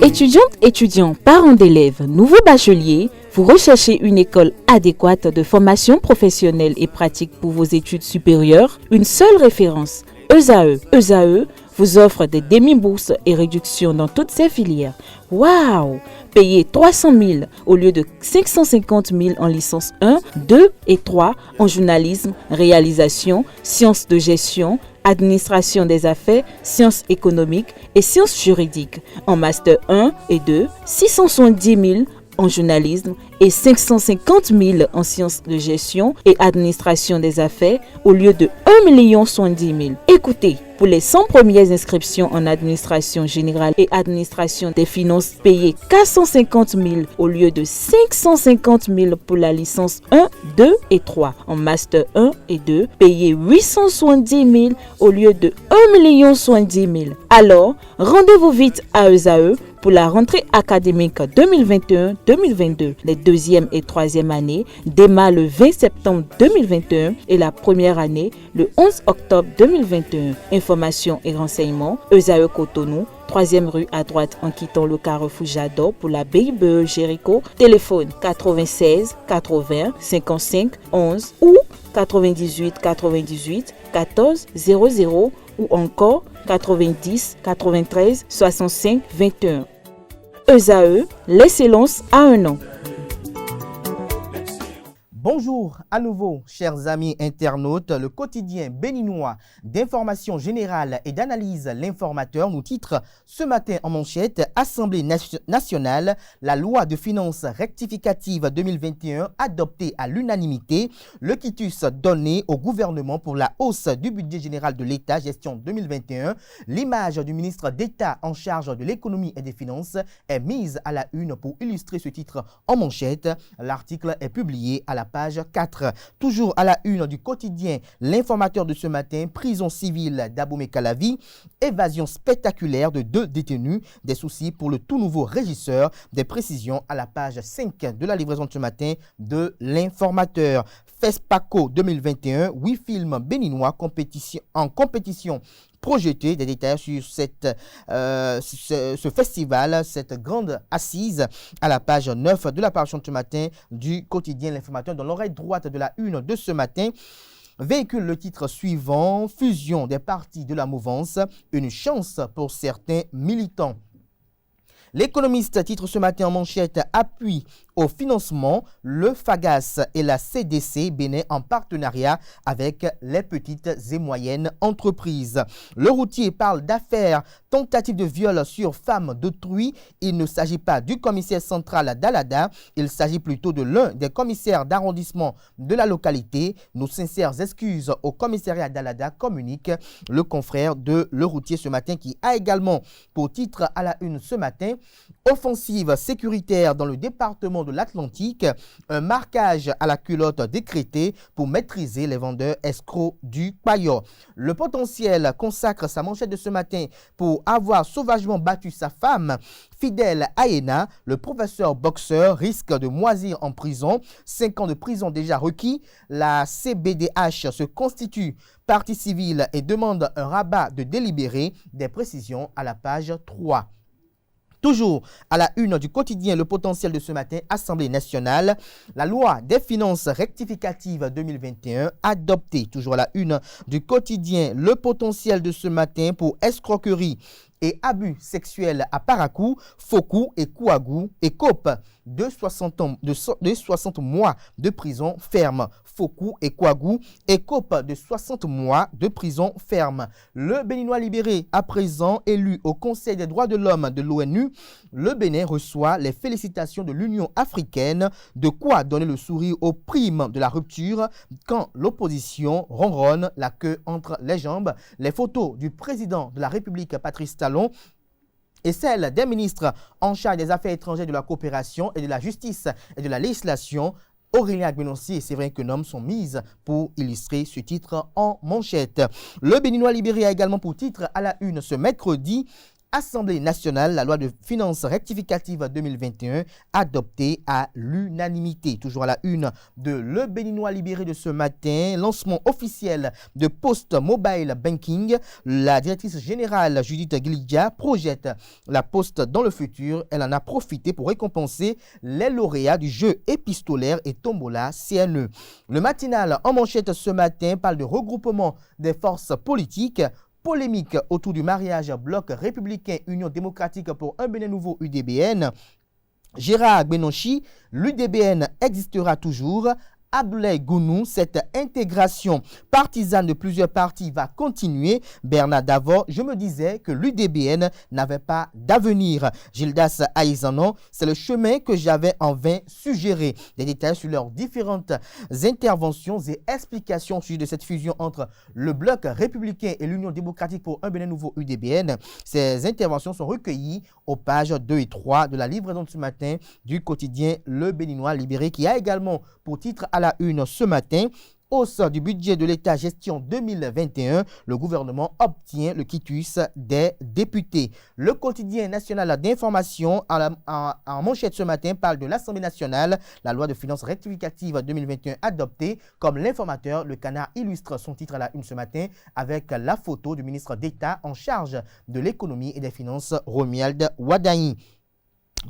Étudiantes, étudiants, parents d'élèves, nouveaux bacheliers, vous recherchez une école adéquate de formation professionnelle et pratique pour vos études supérieures? Une seule référence, ESAE. ESAE vous offre des demi-bourses et réductions dans toutes ces filières. Waouh! Payez 300 000 au lieu de 550 000 en licence 1, 2 et 3 en journalisme, réalisation, sciences de gestion, administration des affaires, sciences économiques et sciences juridiques. En master 1 et 2, 670 000 en journalisme et 550 000 en sciences de gestion et administration des affaires au lieu de 1 070 000. Écoutez, pour les 100 premières inscriptions en administration générale et administration des finances, payez 450 000 au lieu de 550 000 pour la licence 1, 2 et 3. En master 1 et 2, payez 870 000 au lieu de 1 070 000. Alors, rendez-vous vite à ESAE pour la rentrée académique 2021-2022. Les deuxième et troisième années démarrent le 20 septembre 2021 et la première année le 11 octobre 2021. Informations et renseignements, ESAE Cotonou, 3e rue à droite en quittant le carrefour Jador pour la BIBE Jéricho. Téléphone 96 80 55 11 ou 98 98 14 00 ou encore 90 93 65 21. ESAE, l'excellence à un an. Bonjour à nouveau, chers amis internautes. Le quotidien béninois d'information générale et d'analyse L'Informateur nous titre ce matin en manchette: Assemblée nationale, la loi de finances rectificative 2021 adoptée à l'unanimité, le quitus donné au gouvernement pour la hausse du budget général de l'État gestion 2021. L'image du ministre d'État en charge de l'économie et des finances est mise à la une pour illustrer ce titre en manchette. L'article est publié à la page 4. Toujours à la une du quotidien L'Informateur de ce matin: prison civile d'Abomey-Calavi, évasion spectaculaire de 2 détenus, des soucis pour le tout nouveau régisseur. Des précisions à la page 5 de la livraison de ce matin de L'Informateur. FESPACO 2021, 8 films béninois en compétition projeté. Des détails sur ce festival, cette grande assise à la page 9 de la parution de ce matin du quotidien L'Informateur. Dans l'oreille droite de la une de ce matin, véhicule le titre suivant: fusion des partis de la mouvance, une chance pour certains militants. L'économiste titre ce matin en manchette: appui au financement, le FAGAS et la CDC Bénin en partenariat avec les petites et moyennes entreprises. Le routier parle d'affaires, tentative de viol sur femme d'autrui. Il ne s'agit pas du commissaire central d'Alada, il s'agit plutôt de l'un des commissaires d'arrondissement de la localité. Nos sincères excuses au commissariat d'Alada, communique le confrère de Le Routier ce matin, qui a également pour titre à la une ce matin: offensive sécuritaire dans le département de l'Atlantique, un marquage à la culotte décrété pour maîtriser les vendeurs escrocs du Payor. Le potentiel consacre sa manchette de ce matin: pour avoir sauvagement battu sa femme fidèle à Ena, le professeur boxeur risque de moisir en prison. 5 ans de prison déjà requis. La CBDH se constitue partie civile et demande un rabat de délibéré. Des précisions à la page 3. Toujours à la une du quotidien Le Potentiel de ce matin, Assemblée nationale, la loi des finances rectificatives 2021 adoptée. Toujours à la une du quotidien Le Potentiel de ce matin: pour escroquerie et abus sexuels à Paracou, Fokou et Kouagou écopent de 60 mois de prison ferme. Fokou et Kouagou écopent de 60 mois de prison ferme. Le Béninois libéré, à présent élu au Conseil des droits de l'homme de l'ONU, le Bénin reçoit les félicitations de l'Union africaine. De quoi donner le sourire aux primes de la rupture quand l'opposition ronronne la queue entre les jambes. Les photos du président de la République, Patrice Talon, et celle des ministres en charge des affaires étrangères, de la coopération et de la justice et de la législation, Aurélien Agbenonsi et Séverin Quenom, sont mises pour illustrer ce titre en manchette. Le Béninois libéré a également pour titre à la une ce mercredi: Assemblée nationale, la loi de finances rectificative 2021 adoptée à l'unanimité. Toujours à la une de Le Béninois libéré de ce matin, lancement officiel de Post Mobile Banking. La directrice générale Judith Glidja projette la Poste dans le futur. Elle en a profité pour récompenser les lauréats du jeu épistolaire et tombola CNE. Le matinal en manchette ce matin parle de regroupement des forces politiques. Polémique autour du mariage bloc républicain Union démocratique pour un Bénin nouveau UDBN. Gérard Benonchi, l'UDBN existera toujours. Abdoulaye Gounou, cette intégration partisane de plusieurs partis va continuer. Bernard Davor, je me disais que l'UDBN n'avait pas d'avenir. Gildas Aïzanon, c'est le chemin que j'avais en vain suggéré. Des détails sur leurs différentes interventions et explications au sujet de cette fusion entre le bloc républicain et l'Union démocratique pour un Bénin nouveau UDBN. Ces interventions sont recueillies aux pages 2 et 3 de la livraison de ce matin du quotidien Le Béninois libéré, qui a également pour titre à la une ce matin: hausse du budget de l'État gestion 2021, le gouvernement obtient le quitus des députés. Le quotidien national d'information en manchette ce matin parle de l'Assemblée nationale, la loi de finances rectificative 2021 adoptée. Comme l'informateur, le Canard illustre son titre à la une ce matin avec la photo du ministre d'État en charge de l'économie et des finances, Romuald Wadaï.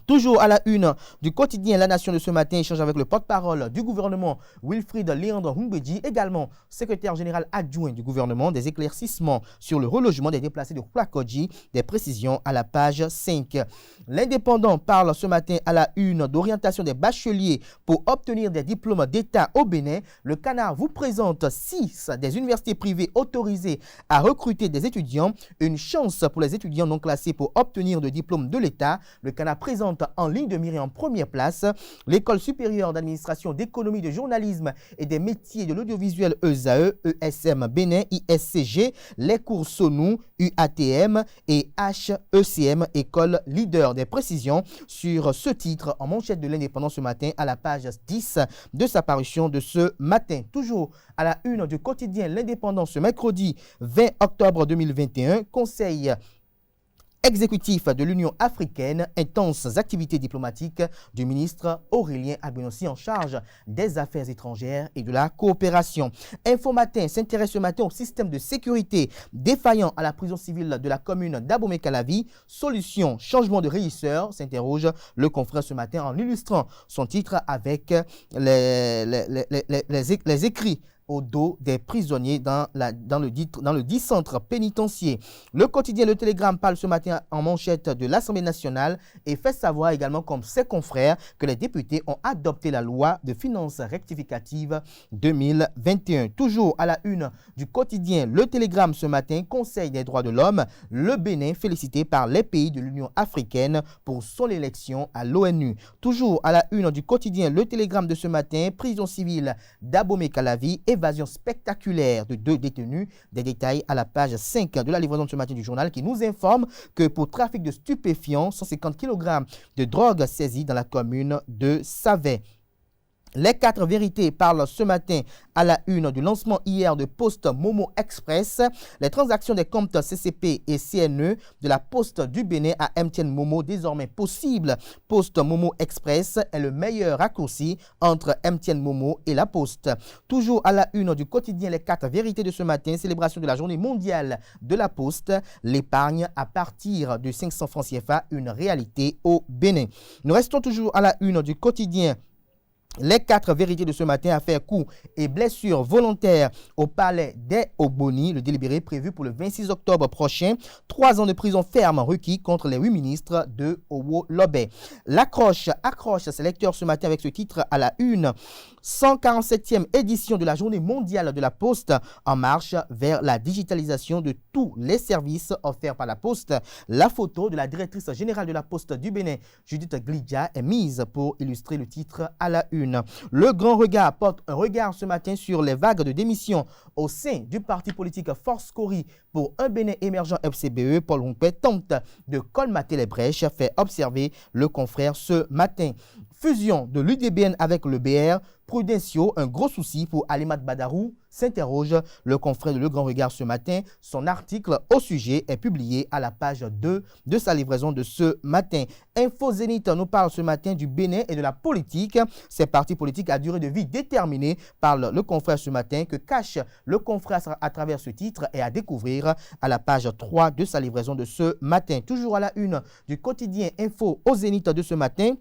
Toujours à la une du quotidien La Nation de ce matin, échange avec le porte-parole du gouvernement, Wilfried Léandre Humbedji, également secrétaire général adjoint du gouvernement, des éclaircissements sur le relogement des déplacés de Kwakodji, des précisions à la page 5. L'Indépendant parle ce matin à la une d'orientation des bacheliers pour obtenir des diplômes d'État au Bénin. Le Canard vous présente 6 des universités privées autorisées à recruter des étudiants. Une chance pour les étudiants non classés pour obtenir de diplômes de l'État. Le Canard présente en ligne de mire et en première place l'École supérieure d'administration, d'économie, de journalisme et des métiers de l'audiovisuel ESAE, ESM Bénin, ISCG, les cours SONU, UATM et HECM, école leader. Des précisions sur ce titre en manchette de l'Indépendant ce matin à la page 10 de sa parution de ce matin. Toujours à la une du quotidien L'Indépendant ce mercredi 20 octobre 2021, conseil exécutif de l'Union africaine, intenses activités diplomatiques du ministre Aurélien Agbenossi en charge des affaires étrangères et de la coopération. Info Matin s'intéresse ce matin au système de sécurité défaillant à la prison civile de la commune d'Abomey-Calavi. Solution, changement de régisseur, s'interroge le confrère ce matin en illustrant son titre avec les écrits au dos des prisonniers dans le dit centre pénitentiaire. Le quotidien Le Télégramme parle ce matin en manchette de l'Assemblée nationale et fait savoir également comme ses confrères que les députés ont adopté la loi de finances rectificative 2021. Toujours à la une du quotidien Le Télégramme ce matin, Conseil des droits de l'homme, le Bénin félicité par les pays de l'Union africaine pour son élection à l'ONU. Toujours à la une du quotidien Le Télégramme de ce matin, prison civile d'Abomey-Calavi, évasion spectaculaire de 2 détenus. Des détails à la page 5 de la livraison de ce matin du journal qui nous informe que pour trafic de stupéfiants, 150 kg de drogue saisie dans la commune de Savet. Les 4 vérités parlent ce matin à la une du lancement hier de Poste Momo Express. Les transactions des comptes CCP et CNE de la Poste du Bénin à MTN Momo désormais possible. Poste Momo Express est le meilleur raccourci entre MTN Momo et la Poste. Toujours à la une du quotidien Les 4 vérités de ce matin, célébration de la journée mondiale de la Poste. L'épargne à partir de 500 francs CFA, une réalité au Bénin. Nous restons toujours à la une du quotidien Les 4 vérités de ce matin, affaire coups et blessures volontaires au palais des Ogboni. Le délibéré prévu pour le 26 octobre prochain. 3 ans de prison ferme requis contre les 8 ministres de Owo Lobé. L'accroche accroche ses lecteurs ce matin avec ce titre à la une. 147e édition de la journée mondiale de la Poste en marche vers la digitalisation de tous les services offerts par la Poste. La photo de la directrice générale de la Poste du Bénin, Judith Glidja, est mise pour illustrer le titre à la une. Le Grand Regard porte un regard ce matin sur les vagues de démission au sein du parti politique Force Cori pour un Bénin émergent FCBE. Paul Rompet tente de colmater les brèches, fait observer le confrère ce matin. Fusion de l'UDBN avec le BR, Prudencio, un gros souci pour Alimat Badarou, s'interroge le confrère de Le Grand Regard ce matin. Son article au sujet est publié à la page 2 de sa livraison de ce matin. Info Zénith nous parle ce matin du Bénin et de la politique. Ces partis politiques à durée de vie déterminée, parle le confrère ce matin, que cache le confrère à travers ce titre et à découvrir à la page 3 de sa livraison de ce matin. Toujours à la une du quotidien Info au Zénith de ce matin.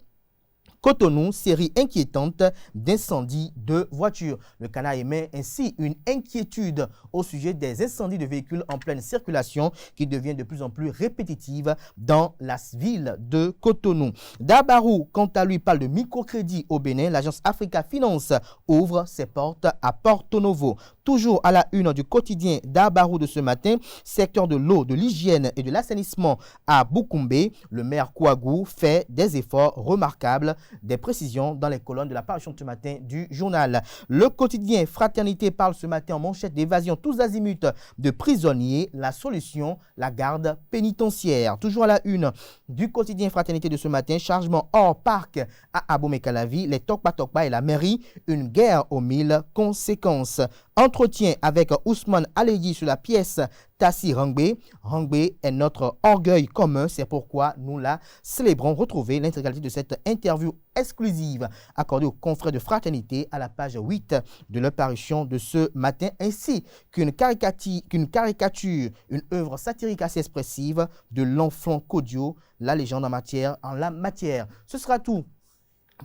Cotonou, série inquiétante d'incendies de voitures. Le Canard émet ainsi une inquiétude au sujet des incendies de véhicules en pleine circulation qui deviennent de plus en plus répétitives dans la ville de Cotonou. Dabarou, quant à lui, parle de microcrédit au Bénin. L'agence Africa Finance ouvre ses portes à Porto Novo. Toujours à la une du quotidien Dabarou de ce matin, secteur de l'eau, de l'hygiène et de l'assainissement à Boukoumbe, le maire Kouagou fait des efforts remarquables. Des précisions dans les colonnes de la parution de ce matin du journal. Le quotidien Fraternité parle ce matin en manchette d'évasion tous azimuts de prisonniers. La solution, la garde pénitentiaire. Toujours à la une du quotidien Fraternité de ce matin, chargement hors parc à Abomey-Calavi, les Tokpa et la mairie, une guerre aux 1000 conséquences. Entretien avec Ousmane Aleyi sur la pièce Tassi Rangbe. Rangbe est notre orgueil commun, c'est pourquoi nous la célébrons. Retrouvez l'intégralité de cette interview exclusive accordée aux confrères de Fraternité à la page 8 de leur parution de ce matin, ainsi qu'une caricature, une œuvre satirique assez expressive de l'enfant Kodio, la légende en la matière. Ce sera tout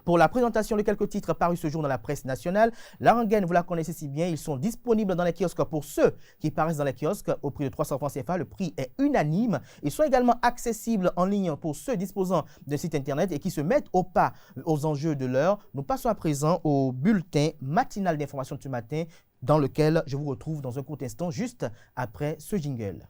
pour la présentation de quelques titres parus ce jour dans la presse nationale. La rengaine, vous la connaissez si bien, ils sont disponibles dans les kiosques pour ceux qui paraissent dans les kiosques au prix de 300 francs CFA. Le prix est unanime. Ils sont également accessibles en ligne pour ceux disposant d'un site internet et qui se mettent au pas aux enjeux de l'heure. Nous passons à présent au bulletin matinal d'information de ce matin dans lequel je vous retrouve dans un court instant juste après ce jingle.